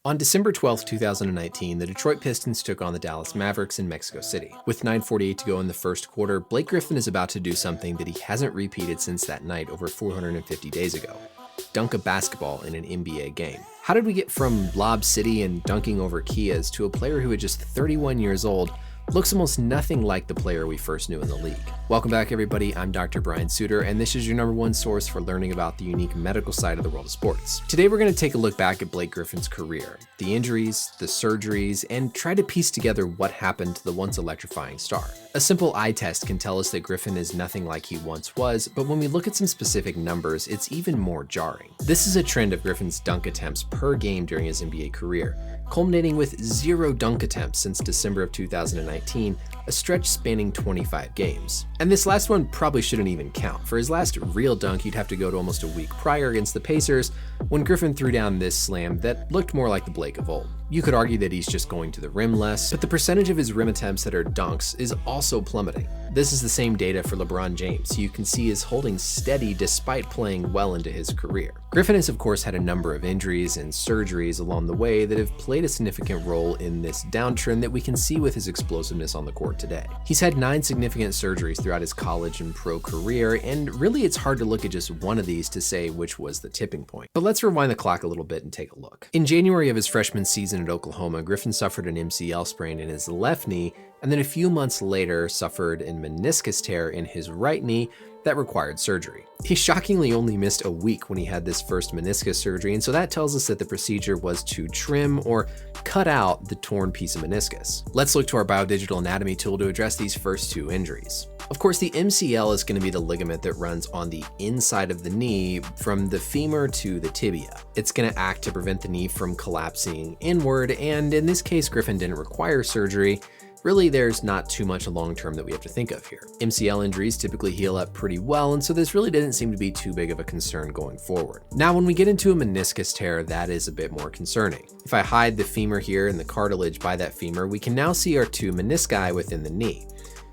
On December 12, 2019, the Detroit Pistons took on the Dallas Mavericks in Mexico City. With 9:48 to go in the first quarter, Blake Griffin is about to do something that he hasn't repeated since that night over 450 days ago: dunk a basketball in an NBA game. How did we get from Lob City and dunking over Kias to a player who at just 31 years old looks almost nothing like the player we first knew in the league? Welcome back, everybody. I'm Dr. Brian Sutterer, and this is your #1 source for learning about the unique medical side of the world of sports. Today, we're going to take a look back at Blake Griffin's career, the injuries, the surgeries, and try to piece together what happened to the once electrifying star. A simple eye test can tell us that Griffin is nothing like he once was, but when we look at some specific numbers, it's even more jarring. This is a trend of Griffin's dunk attempts per game during his NBA career, culminating with 0 dunk attempts since December of 2019, a stretch spanning 25 games. And this last one probably shouldn't even count. For his last real dunk, you'd have to go to almost a week prior against the Pacers, when Griffin threw down this slam that looked more like the Blake of old. You could argue that he's just going to the rim less, but the percentage of his rim attempts that are dunks is also plummeting. This is the same data for LeBron James, who you can see is holding steady despite playing well into his career. Griffin has of course had a number of injuries and surgeries along the way that have played a significant role in this downtrend that we can see with his explosiveness on the court today. He's had 9 significant surgeries throughout his college and pro career, and really it's hard to look at just one of these to say which was the tipping point. But let's rewind the clock a little bit and take a look. In January of his freshman season at Oklahoma, Griffin suffered an MCL sprain in his left knee, and then a few months later suffered a meniscus tear in his right knee that required surgery. He shockingly only missed a week when he had this first meniscus surgery, and so that tells us that the procedure was to trim or cut out the torn piece of meniscus. Let's look to our biodigital anatomy tool to address these first 2 injuries. Of course, the MCL is going to be the ligament that runs on the inside of the knee from the femur to the tibia. It's going to act to prevent the knee from collapsing inward, and in this case, Griffin didn't require surgery. Really, there's not too much long-term that we have to think of here. MCL injuries typically heal up pretty well, and so this really didn't seem to be too big of a concern going forward. Now, when we get into a meniscus tear, that is a bit more concerning. If I hide the femur here and the cartilage by that femur, we can now see our 2 menisci within the knee.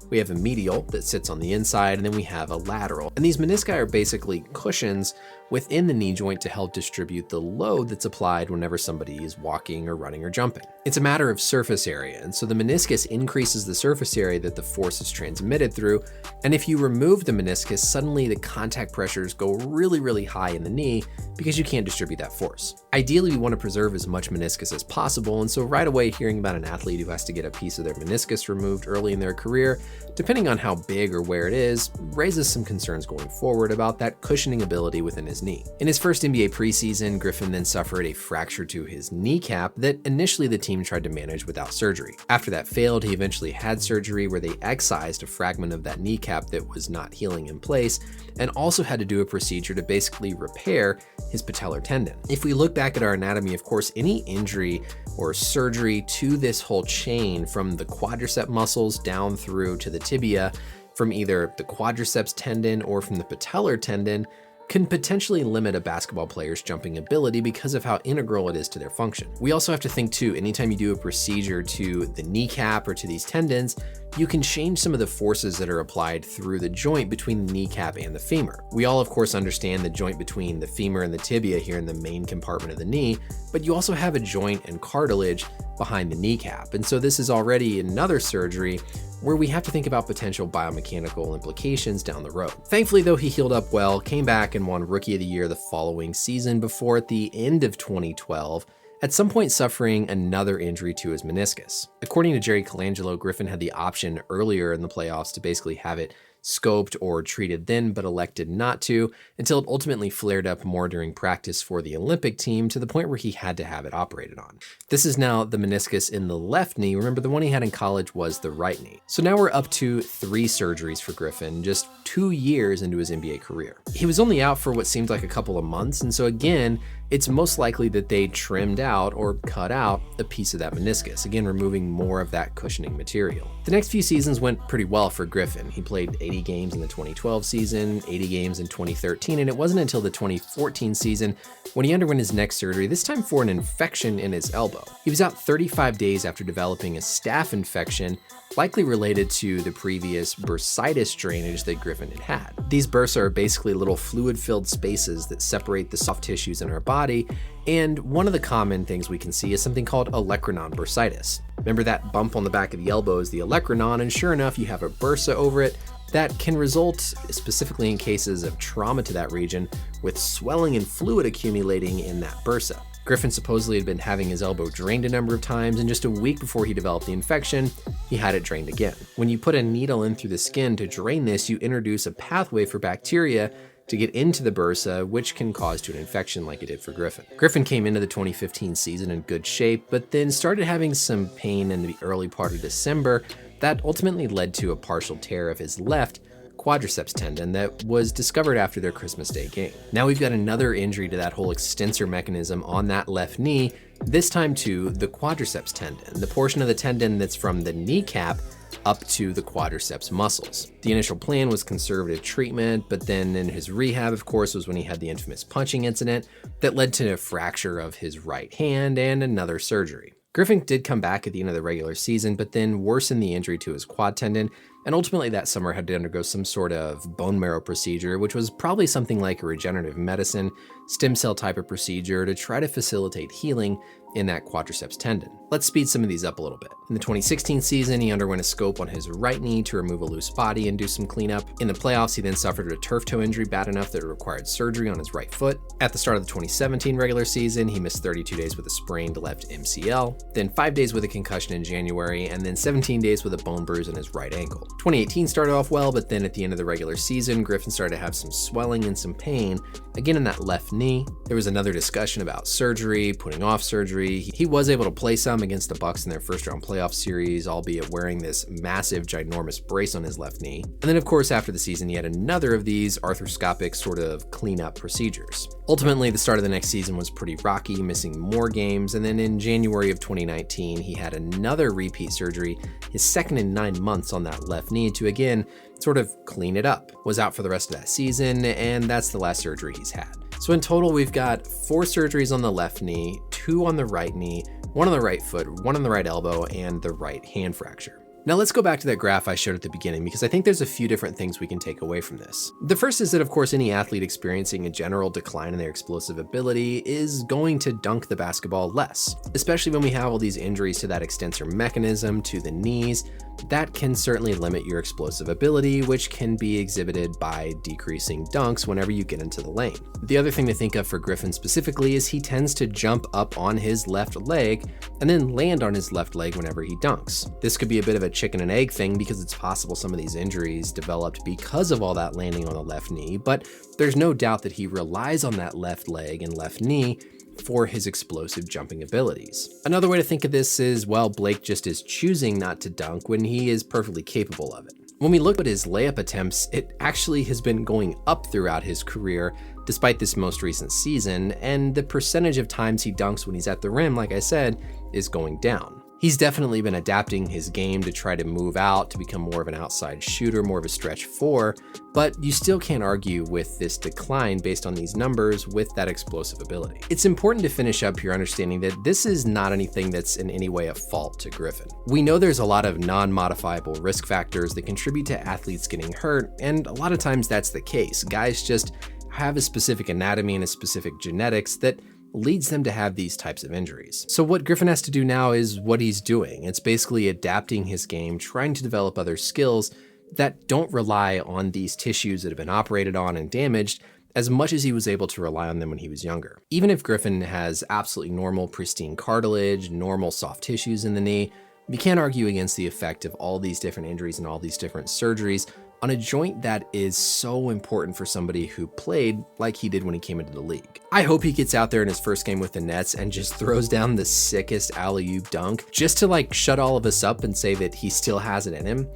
We have a medial that sits on the inside, and then we have a lateral. And these menisci are basically cushions within the knee joint to help distribute the load that's applied whenever somebody is walking or running or jumping. It's a matter of surface area, and so the meniscus increases the surface area that the force is transmitted through, and if you remove the meniscus, suddenly the contact pressures go really high in the knee because you can't distribute that force. Ideally, we want to preserve as much meniscus as possible, and so right away hearing about an athlete who has to get a piece of their meniscus removed early in their career, depending on how big or where it is, raises some concerns going forward about that cushioning ability within his knee. In his first NBA preseason, Griffin then suffered a fracture to his kneecap that initially the team tried to manage without surgery. After that failed, he eventually had surgery where they excised a fragment of that kneecap that was not healing in place, and also had to do a procedure to basically repair his patellar tendon. If we look back at our anatomy, of course, any injury or surgery to this whole chain from the quadriceps muscles down through to the tibia, from either the quadriceps tendon or from the patellar tendon, can potentially limit a basketball player's jumping ability because of how integral it is to their function. We also have to think too, anytime you do a procedure to the kneecap or to these tendons, you can change some of the forces that are applied through the joint between the kneecap and the femur. We all of course understand the joint between the femur and the tibia here in the main compartment of the knee, but you also have a joint and cartilage behind the kneecap. And so this is already another surgery where we have to think about potential biomechanical implications down the road. Thankfully though, he healed up well, came back and won Rookie of the Year the following season before at the end of 2012, at some point suffering another injury to his meniscus. According to Jerry Colangelo, Griffin had the option earlier in the playoffs to basically have it scoped or treated then, but elected not to, until it ultimately flared up more during practice for the Olympic team to the point where he had to have it operated on. This is now the meniscus in the left knee. Remember, the one he had in college was the right knee. So now we're up to 3 surgeries for Griffin, just 2 years into his NBA career. He was only out for what seemed like a couple of months, and so again, it's most likely that they trimmed out or cut out a piece of that meniscus, again removing more of that cushioning material. The next few seasons went pretty well for Griffin. He played 80 games in the 2012 season, 80 games in 2013, and it wasn't until the 2014 season when he underwent his next surgery, this time for an infection in his elbow. He was out 35 days after developing a staph infection, likely related to the previous bursitis drainage that Griffin had had. These bursa are basically little fluid-filled spaces that separate the soft tissues in our body body, and one of the common things we can see is something called olecranon bursitis. Remember that bump on the back of the elbow is the olecranon, and sure enough, you have a bursa over it that can result, specifically in cases of trauma to that region, with swelling and fluid accumulating in that bursa. Griffin supposedly had been having his elbow drained a number of times, and just a week before he developed the infection, he had it drained again. When you put a needle in through the skin to drain this, you introduce a pathway for bacteria to get into the bursa, which can cause to an infection like it did for Griffin. Griffin came into the 2015 season in good shape, but then started having some pain in the early part of December that ultimately led to a partial tear of his left quadriceps tendon that was discovered after their Christmas Day game. Now we've got another injury to that whole extensor mechanism on that left knee, this time to the quadriceps tendon, the portion of the tendon that's from the kneecap up to the quadriceps muscles. The initial plan was conservative treatment, but then in his rehab, of course, was when he had the infamous punching incident that led to a fracture of his right hand and another surgery. Griffin did come back at the end of the regular season, but then worsened the injury to his quad tendon, and ultimately that summer had to undergo some sort of bone marrow procedure, which was probably something like a regenerative medicine, stem cell type of procedure to try to facilitate healing in that quadriceps tendon. Let's speed some of these up a little bit. In the 2016 season, he underwent a scope on his right knee to remove a loose body and do some cleanup. In the playoffs, he then suffered a turf toe injury bad enough that it required surgery on his right foot. At the start of the 2017 regular season, he missed 32 days with a sprained left MCL, then 5 days with a concussion in January, and then 17 days with a bone bruise in his right ankle. 2018 started off well, but then at the end of the regular season, Griffin started to have some swelling and some pain, again in that left knee. There was another discussion about surgery, putting off surgery. He was able to play some against the Bucks in their first round playoff series, albeit wearing this massive, ginormous brace on his left knee. And then of course, after the season, he had another of these arthroscopic sort of cleanup procedures. Ultimately, the start of the next season was pretty rocky, missing more games. And then in January of 2019, he had another repeat surgery, his second in 9 months on that left knee to again, sort of clean it up. Was out for the rest of that season, and that's the last surgery he's had. So in total, we've got 4 surgeries on the left knee, 2 on the right knee, 1 on the right foot, 1 on the right elbow, and the right hand fracture. Now let's go back to that graph I showed at the beginning, because I think there's a few different things we can take away from this. The first is that, of course, any athlete experiencing a general decline in their explosive ability is going to dunk the basketball less, especially when we have all these injuries to that extensor mechanism, to the knees. That can certainly limit your explosive ability, which can be exhibited by decreasing dunks whenever you get into the lane. The other thing to think of for Griffin specifically is he tends to jump up on his left leg and then land on his left leg whenever he dunks. This could be a bit of a chicken and egg thing because it's possible some of these injuries developed because of all that landing on the left knee, but there's no doubt that he relies on that left leg and left knee for his explosive jumping abilities. Another way to think of this is, well, Blake just is choosing not to dunk when he is perfectly capable of it. When we look at his layup attempts, it actually has been going up throughout his career despite this most recent season, and the percentage of times he dunks when he's at the rim, like I said, is going down. He's definitely been adapting his game to try to move out, to become more of an outside shooter, more of a stretch 4, but you still can't argue with this decline based on these numbers with that explosive ability. It's important to finish up here understanding that this is not anything that's in any way a fault to Griffin. We know there's a lot of non-modifiable risk factors that contribute to athletes getting hurt, and a lot of times that's the case. Guys just have a specific anatomy and a specific genetics that leads them to have these types of injuries. So what Griffin has to do now is what he's doing. It's basically adapting his game, trying to develop other skills that don't rely on these tissues that have been operated on and damaged as much as he was able to rely on them when he was younger. Even if Griffin has absolutely normal, pristine cartilage, normal soft tissues in the knee, you can't argue against the effect of all these different injuries and all these different surgeries on a joint that is so important for somebody who played like he did when he came into the league. I hope he gets out there in his first game with the Nets and just throws down the sickest alley-oop dunk just to like shut all of us up and say that he still has it in him.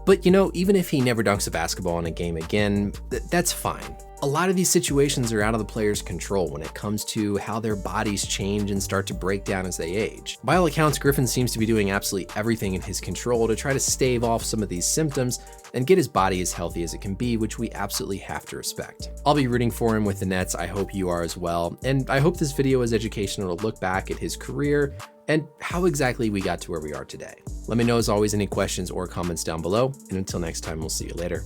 But you know, even if he never dunks a basketball in a game again, that's fine. A lot of these situations are out of the player's control when it comes to how their bodies change and start to break down as they age. By all accounts, Griffin seems to be doing absolutely everything in his control to try to stave off some of these symptoms and get his body as healthy as it can be, which we absolutely have to respect. I'll be rooting for him with the Nets. I hope you are as well. And I hope this video is educational to look back at his career and how exactly we got to where we are today. Let me know as always any questions or comments down below. And until next time, we'll see you later.